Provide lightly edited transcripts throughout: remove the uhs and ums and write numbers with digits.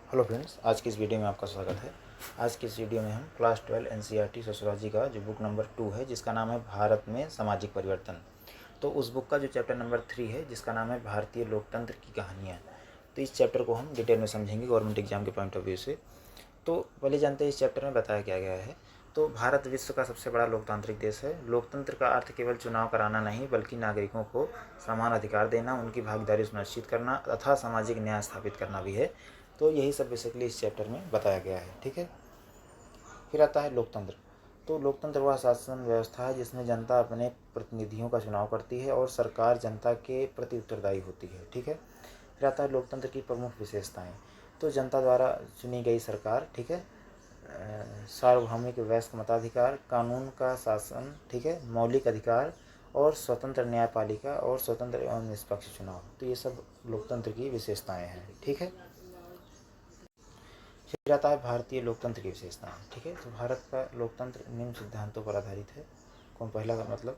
Hello friends, आज की इस वीडियो में आपका स्वागत है। आज की इस वीडियो में हम क्लास 12 एनसीईआरटी सोशियोलॉजी का जो बुक नंबर 2 है जिसका नाम है भारत में सामाजिक परिवर्तन, तो उस बुक का जो चैप्टर नंबर 3 है जिसका नाम है भारतीय लोकतंत्र की कहानियाँ, तो इस चैप्टर को हम डिटेल में समझेंगे गवर्नमेंट एग्जाम के पॉइंट ऑफ व्यू से। तो पहले जानते हैं इस चैप्टर में बताया क्या गया है। तो भारत विश्व का सबसे बड़ा लोकतांत्रिक देश है। लोकतंत्र का अर्थ केवल चुनाव कराना नहीं बल्कि नागरिकों को समान अधिकार देना, उनकी भागीदारी सुनिश्चित करना तथा सामाजिक न्याय स्थापित करना भी है। तो यही सब बेसिकली इस चैप्टर में बताया गया है। ठीक है, फिर आता है लोकतंत्र। तो लोकतंत्र वह शासन व्यवस्था है जिसमें जनता अपने प्रतिनिधियों का चुनाव करती है और सरकार जनता के प्रति उत्तरदायी होती है। ठीक है, फिर आता है लोकतंत्र की प्रमुख विशेषताएं। तो जनता द्वारा चुनी गई सरकार, ठीक है, सार्वभौमिक वयस्क मताधिकार, कानून का शासन, ठीक है, मौलिक अधिकार और स्वतंत्र न्यायपालिका और स्वतंत्र एवं निष्पक्ष चुनाव। तो ये सब लोकतंत्र की विशेषताएं हैं। ठीक है, फिर आता है भारतीय लोकतंत्र की विशेषताएं। ठीक है, तो भारत का लोकतंत्र निम्न सिद्धांतों पर आधारित है। कौन पहला का मतलब,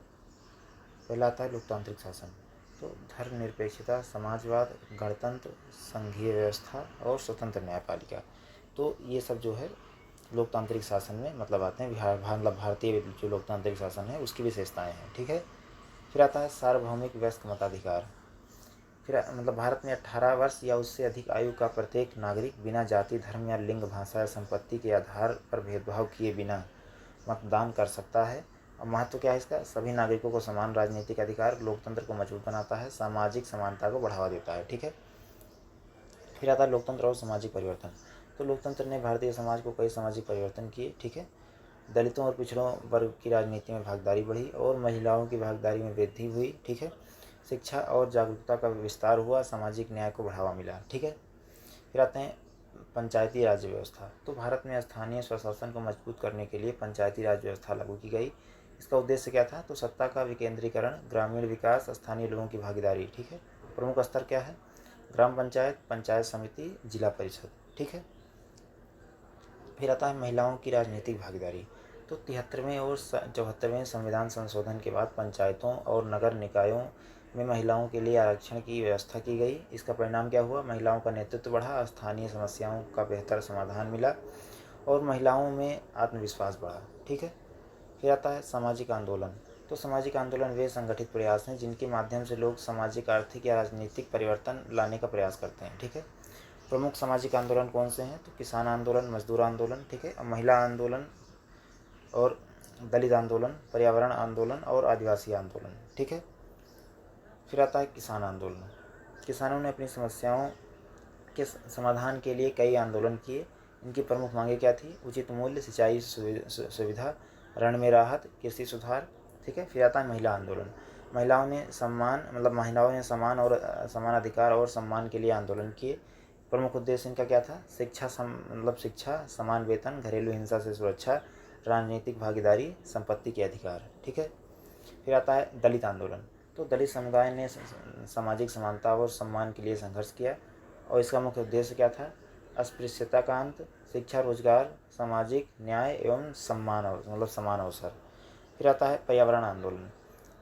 पहला आता है लोकतांत्रिक शासन। तो धर्मनिरपेक्षता, समाजवाद, गणतंत्र, संघीय व्यवस्था और स्वतंत्र न्यायपालिका। तो ये सब जो है लोकतांत्रिक शासन में मतलब आते हैं। मतलब भारतीय जो लोकतांत्रिक शासन है उसकी विशेषताएं हैं। ठीक है, फिर आता है सार्वभौमिक वयस्क मताधिकार। फिर मतलब भारत में 18 वर्ष या उससे अधिक आयु का प्रत्येक नागरिक बिना जाति, धर्म या लिंग, भाषा या संपत्ति के आधार पर भेदभाव किए बिना मतदान कर सकता है। और महत्व क्या है इसका, सभी नागरिकों को समान राजनीतिक अधिकार लोकतंत्र को मजबूत बनाता है, सामाजिक समानता को बढ़ावा देता है। ठीक है, फिर आता है लोकतंत्र और सामाजिक परिवर्तन। तो लोकतंत्र ने भारतीय समाज को कई सामाजिक परिवर्तन किए। ठीक है, दलितों और पिछड़ों वर्ग की राजनीति में भागीदारी बढ़ी और महिलाओं की भागीदारी में वृद्धि हुई। ठीक है, शिक्षा और जागरूकता का विस्तार हुआ, सामाजिक न्याय को बढ़ावा मिला। ठीक है, फिर आते हैं पंचायती राज व्यवस्था। तो भारत में स्थानीय स्वशासन को मजबूत करने के लिए पंचायती राज व्यवस्था लागू की गई। इसका उद्देश्य क्या था, तो सत्ता का विकेंद्रीकरण, ग्रामीण विकास, स्थानीय लोगों की भागीदारी। ठीक है, प्रमुख स्तर क्या है, ग्राम पंचायत, पंचायत समिति, जिला परिषद। ठीक है, फिर आता है महिलाओं की राजनीतिक भागीदारी। तो 73वें और 74वें संविधान संशोधन के बाद पंचायतों और नगर निकायों में महिलाओं के लिए आरक्षण की व्यवस्था की गई। इसका परिणाम क्या हुआ, महिलाओं का नेतृत्व बढ़ा, स्थानीय समस्याओं का बेहतर समाधान मिला और महिलाओं में आत्मविश्वास बढ़ा। ठीक है, फिर आता है सामाजिक आंदोलन। तो सामाजिक आंदोलन वे संगठित प्रयास हैं जिनके माध्यम से लोग सामाजिक, आर्थिक या राजनीतिक परिवर्तन लाने का प्रयास करते हैं। ठीक है, प्रमुख सामाजिक आंदोलन कौन से हैं, तो किसान आंदोलन, मजदूर आंदोलन, ठीक है, महिला आंदोलन और दलित आंदोलन, पर्यावरण आंदोलन और आदिवासी आंदोलन। ठीक है, फिर आता है किसान आंदोलन। किसानों ने अपनी समस्याओं के समाधान के लिए कई आंदोलन किए। इनकी प्रमुख मांगें क्या थी, उचित मूल्य, सिंचाई सुविधा, ऋण में राहत, कृषि सुधार। ठीक है, फिर आता है महिला आंदोलन। महिलाओं ने समान और समान अधिकार और सम्मान के लिए आंदोलन किए। प्रमुख उद्देश्य इनका क्या था, शिक्षा, समान वेतन, घरेलू हिंसा से सुरक्षा, राजनीतिक भागीदारी, संपत्ति के अधिकार। ठीक है, फिर आता है दलित आंदोलन। तो दलित समुदाय ने सामाजिक समानता और सम्मान के लिए संघर्ष किया और इसका मुख्य उद्देश्य क्या था, अस्पृश्यता का अंत, शिक्षा, रोजगार, सामाजिक न्याय एवं समान अवसर। फिर आता है पर्यावरण आंदोलन।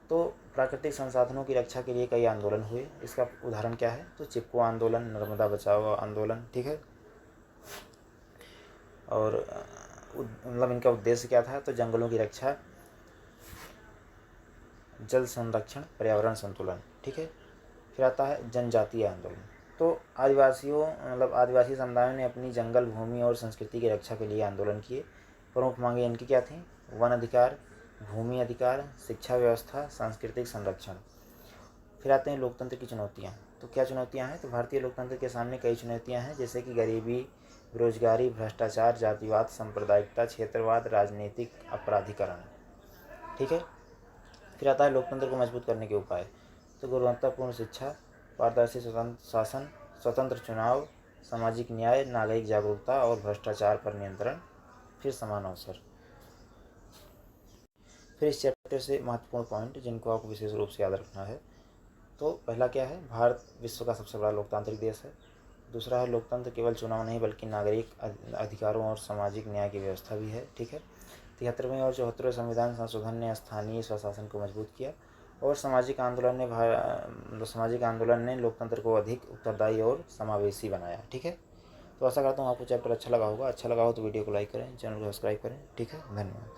तो प्राकृतिक संसाधनों की रक्षा के लिए कई आंदोलन हुए। इसका उदाहरण क्या है, तो चिपको आंदोलन, नर्मदा बचाओ आंदोलन। ठीक है, और इनका उद्देश्य क्या था, तो जंगलों की रक्षा, जल संरक्षण, पर्यावरण संतुलन। ठीक है, फिर आता है जनजातीय आंदोलन। तो आदिवासी समुदायों ने अपनी जंगल भूमि और संस्कृति की रक्षा के लिए आंदोलन किए। प्रमुख मांगें इनकी क्या थी, वन अधिकार, भूमि अधिकार, शिक्षा व्यवस्था, सांस्कृतिक संरक्षण। फिर आते हैं लोकतंत्र की चुनौतियाँ। तो क्या चुनौतियाँ हैं, तो भारतीय लोकतंत्र के सामने कई चुनौतियाँ हैं, जैसे कि गरीबी, बेरोजगारी, भ्रष्टाचार, जातिवाद, सांप्रदायिकता, क्षेत्रवाद, राजनीतिक अपराधीकरण। ठीक है, फिर आता है लोकतंत्र को मजबूत करने के उपाय। तो गुणवत्तापूर्ण शिक्षा, पारदर्शी स्वतंत्र शासन, स्वतंत्र चुनाव, सामाजिक न्याय, नागरिक जागरूकता और भ्रष्टाचार पर नियंत्रण, फिर समान अवसर। फिर इस चैप्टर से महत्वपूर्ण पॉइंट जिनको आपको विशेष रूप से याद रखना है। तो पहला क्या है, भारत विश्व का सबसे बड़ा लोकतांत्रिक देश है। दूसरा है, लोकतंत्र केवल चुनाव नहीं बल्कि नागरिक अधिकारों और सामाजिक न्याय की व्यवस्था भी है। ठीक है, 73वें और 74वें संविधान संशोधन ने स्थानीय स्वशासन को मजबूत किया और सामाजिक आंदोलन ने लोकतंत्र को अधिक उत्तरदायी और समावेशी बनाया। ठीक है, तो आशा करता हूँ आपको चैप्टर अच्छा लगा होगा। अच्छा लगा हो तो वीडियो को लाइक करें, चैनल को सब्सक्राइब करें। ठीक है, धन्यवाद।